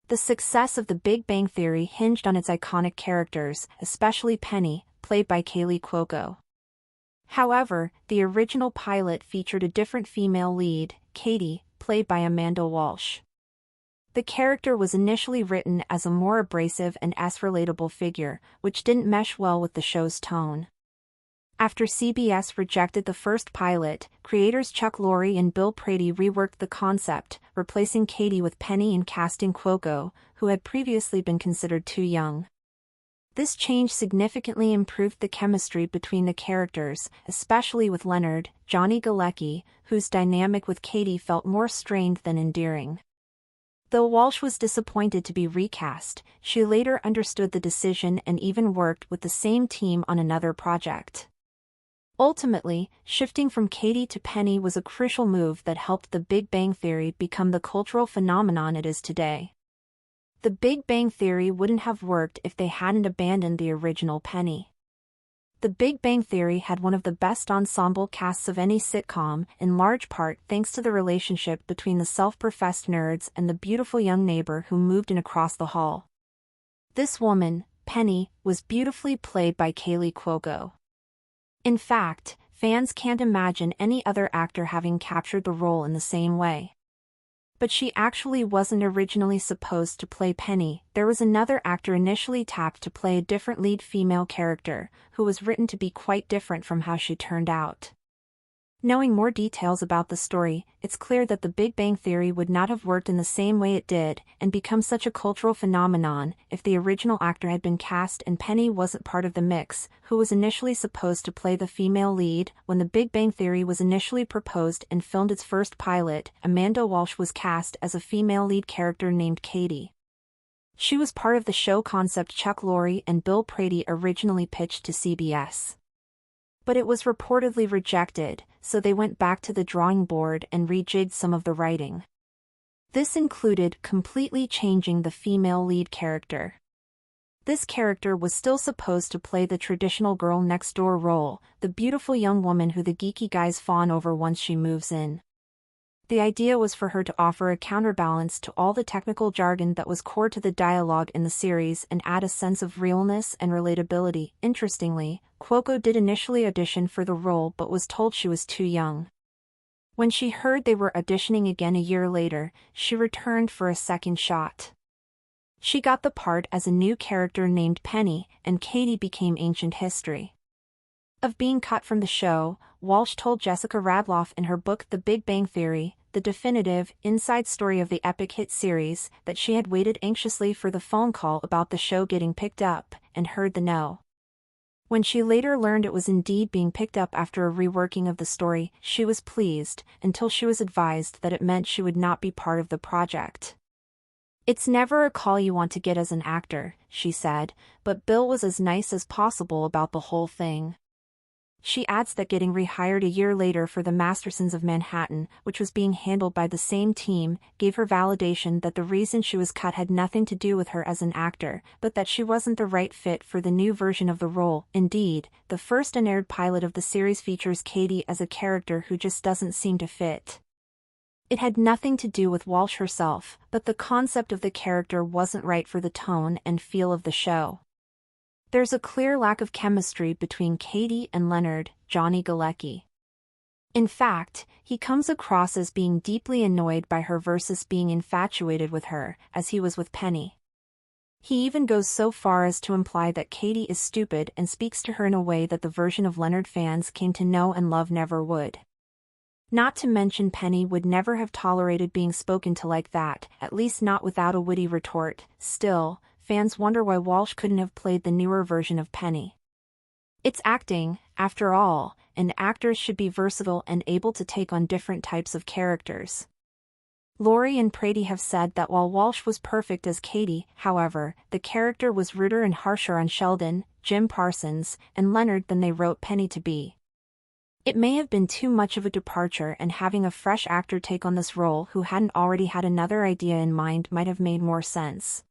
The success of The Big Bang Theory hinged on its iconic characters, especially Penny, played by Kaley Cuoco. However, the original pilot featured a different female lead, Katie, played by Amanda Walsh. The character was initially written as a more abrasive and relatable figure, which didn't mesh well with the show's tone. After CBS rejected the first pilot, creators Chuck Lorre and Bill Prady reworked the concept, replacing Katie with Penny and casting Cuoco, who had previously been considered too young. This change significantly improved the chemistry between the characters, especially with Leonard, Johnny Galecki, whose dynamic with Katie felt more strained than endearing. Though Walsh was disappointed to be recast, she later understood the decision and even worked with the same team on another project. Ultimately, shifting from Katie to Penny was a crucial move that helped The Big Bang Theory become the cultural phenomenon it is today. The Big Bang Theory wouldn't have worked if they hadn't abandoned the original Penny. The Big Bang Theory had one of the best ensemble casts of any sitcom, in large part thanks to the relationship between the self-professed nerds and the beautiful young neighbor who moved in across the hall. This woman, Penny, was beautifully played by Kaley Cuoco. In fact, fans can't imagine any other actor having captured the role in the same way. But she actually wasn't originally supposed to play Penny. There was another actor initially tapped to play a different lead female character, who was written to be quite different from how she turned out. Knowing more details about the story, it's clear that The Big Bang Theory would not have worked in the same way it did and become such a cultural phenomenon if the original actor had been cast and Penny wasn't part of the mix, who was initially supposed to play the female lead. When The Big Bang Theory was initially proposed and filmed its first pilot, Amanda Walsh was cast as a female lead character named Katie. She was part of the show concept Chuck Lorre and Bill Prady originally pitched to CBS. But it was reportedly rejected, so they went back to the drawing board and rejigged some of the writing. This included completely changing the female lead character. This character was still supposed to play the traditional girl-next-door role, the beautiful young woman who the geeky guys fawn over once she moves in. The idea was for her to offer a counterbalance to all the technical jargon that was core to the dialogue in the series and add a sense of realness and relatability. Interestingly, Cuoco did initially audition for the role but was told she was too young. When she heard they were auditioning again a year later, she returned for a second shot. She got the part as a new character named Penny, and Katie became ancient history. Of being cut from the show, Walsh told Jessica Radloff in her book The Big Bang Theory, the definitive, inside story of the epic hit series, that she had waited anxiously for the phone call about the show getting picked up, and heard the no. When she later learned it was indeed being picked up after a reworking of the story, she was pleased, until she was advised that it meant she would not be part of the project. "It's never a call you want to get as an actor," she said, but Bill was as nice as possible about the whole thing. She adds that getting rehired a year later for The Mastersons of Manhattan, which was being handled by the same team, gave her validation that the reason she was cut had nothing to do with her as an actor, but that she wasn't the right fit for the new version of the role. Indeed, the first unaired pilot of the series features Katie as a character who just doesn't seem to fit. It had nothing to do with Walsh herself, but the concept of the character wasn't right for the tone and feel of the show. There's a clear lack of chemistry between Katie and Leonard, Johnny Galecki. In fact, he comes across as being deeply annoyed by her versus being infatuated with her, as he was with Penny. He even goes so far as to imply that Katie is stupid and speaks to her in a way that the version of Leonard fans came to know and love never would. Not to mention Penny would never have tolerated being spoken to like that, at least not without a witty retort. Still, fans wonder why Walsh couldn't have played the newer version of Penny. It's acting, after all, and actors should be versatile and able to take on different types of characters. Lorre and Prady have said that while Walsh was perfect as Katie, however, the character was ruder and harsher on Sheldon, Jim Parsons, and Leonard than they wrote Penny to be. It may have been too much of a departure, and having a fresh actor take on this role who hadn't already had another idea in mind might have made more sense.